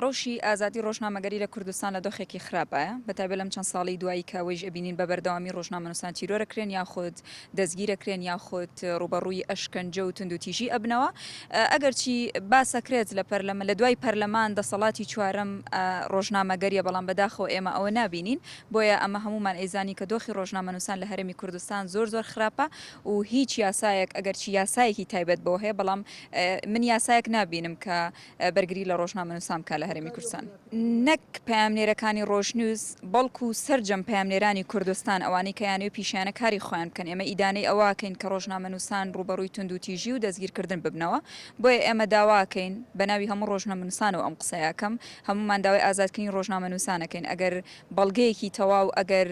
ڕۆژی ئازادی ڕۆژنامەگەری لە کوردستان لە دۆخێکی خراپایە بەتایبەت لەم چەند ساڵی دوایی کەوەیش ئەبینین بە بەردەوامی ڕۆژنامەنووسان تیرۆرەکرێن یاخود دەستگیرەکرێن یاخود ڕوبەڕووی ئەشکەنجە و توندوتیژی ئەبنەوە ئەگەرچی باسەکرێت لە دوای پەرلەمان دەسەڵاتی چوارەم ڕۆژنامەگەریە بەڵام بەداخەوە ئێمە ئەوە نابینین بۆیە ئەمە هەمومان ئەیزانی کە دۆخی ڕۆژنامەنووسان لە هەرێمی کوردستان زۆر خراپە و هیچ یاسایەک ئەگەرچی یاسایەکی تایبەت بۆ هەیە بەڵام من یاسایەک نابینم کە بەرگری لە ڕۆژنامەنووسان بکات لە هەرێمی کوردستان نەک پامنێرەکانی ڕۆژنووس بەڵکو سەرجەم پامنێرانی کوردستان ئەوانەی کە یانەوە پیشیانە کاری خۆیان بکەن ئێمە ئیدانەی ئەوواکەین کە ڕۆژنامەنووسان ڕوبەڕووی توندوتیژی و دەستگیرکردن ببنەوە بۆیە ئێمە داواکەین بە ناوی هەموو ڕۆژنامەنووسانەوە ئەم قسەیەکەم هەمومان داوای ئازادکردنی ڕۆژنامەنووسانەکەین ئەگەر بەڵگەیەکی تەواو ئەگەر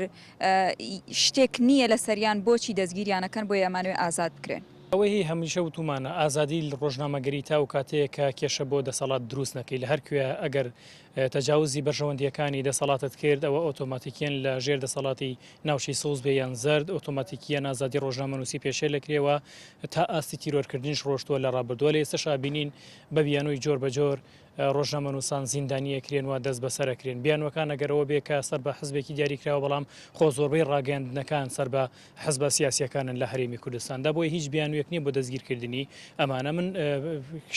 شتێک نییە لە سەریان بۆچی دەستگیریانەکەن بۆ ئەمانوێ ئازاد بکرێن ئەوەی هەمیشە وتومانە ئازادی ڕۆژنامەگەری تا و کاتەیە کە کێشە بۆ دەسەڵات دروست نەکەی لە هەرکوێ ئەگەر تەجاوزی بەرژەوەندیەکانی دەسەڵاتت کرد ئەوە ئۆتۆماتیکیان لە ژێر دەسەڵاتی ناوچەی سوز بێ یان زەرد ئۆتۆماتیکیان ئازادی ڕۆژنامەنووسی پێشێ لەکرێەوە تا ئاستی تیرۆرکردنیش ڕۆشتووە لە ڕابردووە لە ئێستاش بینین بە بیانووی جۆر بەجۆر ڕۆژنامەنووسان زیندانیەکرێن و دەست بەسەرەکرێن بیانوەکان ئەگەرەوە بێ کە سەر بە حزبێکی دیاریکراوە بەڵام خۆ زۆربەی ڕاگەاندنەکان سەر بە حزبە سیاسیەکانن لە هەرێمی کوردستاندا بۆی هیچ بیانوێک نییە بۆ دەستگیرکردنی ئەمانە من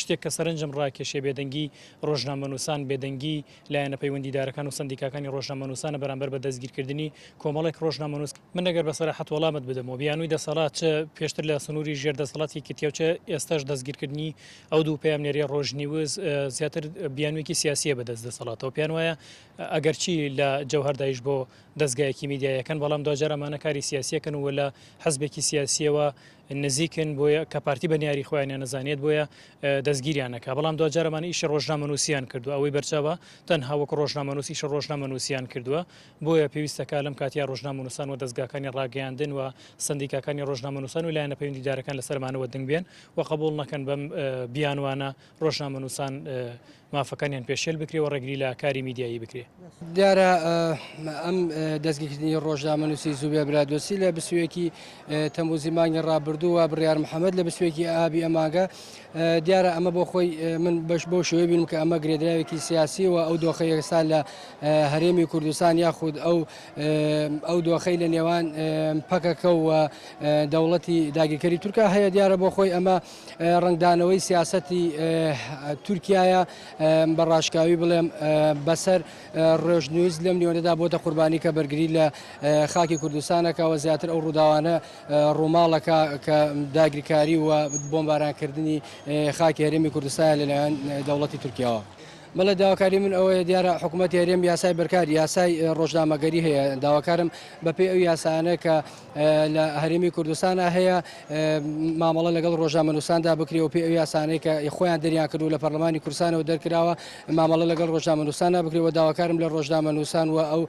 شتێک کە سەرنجم ڕاکێشێ بێدەنگی ڕۆژنامەنووسان بێدەنگی لایەنە پەیوەندیدارەکان و سندیکاکانی ڕۆژنامەنووسانە بەرامبەر بە دەستگیرکردنی کۆمەڵێک ڕۆژنامەنووس من ئەگەر بەسەراحەت وەڵامت بدەمەوە بیانووی دەسەڵات چ پێشتر لە سنووری ژێر دەسەڵاتی کتێو چ ئێستاش دەستگیرکردنی ئەو دوو پامنێری ڕۆژنیوز زیاتر بیانوێکی سیاسیە بەدەست دەسەڵاتەوە پێیان وایە ئەگەرچی لە جەوهەردایش بۆ دەستگایەکی میدیایەکەن بەڵام دوجار ئەمانە کاری سیاسیەکەن و لە حزبێکی سیاسیەوە نزیکن بۆیە کە پارتی بەنیاری خۆیانیان نەزانێت بۆیە دەستگیریانەکە بەڵام دوجارەمانە ئیشە ڕۆژنامەنووسیان کردو ئەوەی بەرچاوە تەنها وەک ڕۆژنامەنووسی ئیشە ڕۆژنامەنووسیان کردووە بۆیە پێویستەکە لەم کاتیا ڕۆژنامەنووسان و دەستگاکانی ڕاگەیاندن و سندیکاکانی ڕۆژنامەنووسان و لایەنە پەیوەندیدارەکان لەسەرمانەوە دەنگ بێن و قبول نەکەن بەم بیانوانە ڕۆژنامەنووسان مافەکانیان پێشێل بکرێ و ڕێگری لە کاری میدیایی بکرێ دیارە ئەم دەستگیرکردنی ڕۆژنامەنووسی زوبێ برادۆسی لە بسوەیەکی تەموزی مانگی ڕابردووە بڕیار محەممەد لە بسوەیەکی ئابی ئەماگە دیارە ئەمە بۆ خۆی من بەش بۆ شوێ بینم کە ئەمە گرێدراوێکی سیاسی و ئەو دۆخەی ئێستا لە هەرێمی کوردستان یاخود ئەو دۆخەی لە نێوان پەکەکە و دەوڵەتی داگیرکەری تورکا هەیە دیارە بۆ خۆی ئەمە ڕنگدانەوەی سیاسەتی تورکایە بەڕاشکاوی بڵێم بەسەر ڕۆژنووس لەم نیوەنەدا بۆتە قوربانی کە بەرگری لە خاکی کوردستانەکەەوە زیاتر ئەو ڕووداوانە ڕووماڵەکە کە داگیرکاری و بۆمبارانکردنی خاکی هەرێمی کوردستان لەلایەن دەوڵەتی تورکیاوە. بەڵێ داواکاری من ئەوەیە دیارە حکوومەتی هەرێم یاسای بەرکاری یاسای ڕۆژنامەگەری هەیە داواکارم بەپێ ئەو یاسانە کە لە هەرێمی کوردستانە هەیە مامەڵە لەگەڵ ڕۆژنامەنووساندا بکرێ و پێ ئەو یاسانەی کە خۆیان دەریان کردو لە پەرلەمانی کوردستانەوە دەرکراوە مامەڵە لەگەڵ ڕۆژنامەنووسانە بکرێەوە داواکارم لە ڕۆژنامەنووسان و ئەو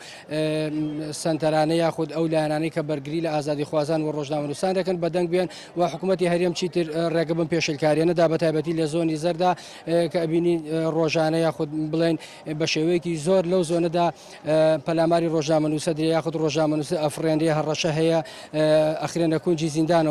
سنتەرانە یاخود ئەو لایەنانەی کە بەرگری لە ئازادی خوازان و ڕۆژنامەنووسان دەکەن بەدەنگ بێن و حکوومەتی هەرێم چیتر ڕێگەبن پێشلکاریانەدا بەتایبەتی لە زۆنی زەردا کە ئەبینی ڕۆژانە یاخود بڵێن بە شێوەیەکی زۆر لەو زۆنەدا پەلاماری ڕۆژنامەنووسە درێ یاخود ڕۆژنامەنووسە ئەفرێنرێ هەڕەشە هەیە ئەخرێنە کونجی زیندانەوە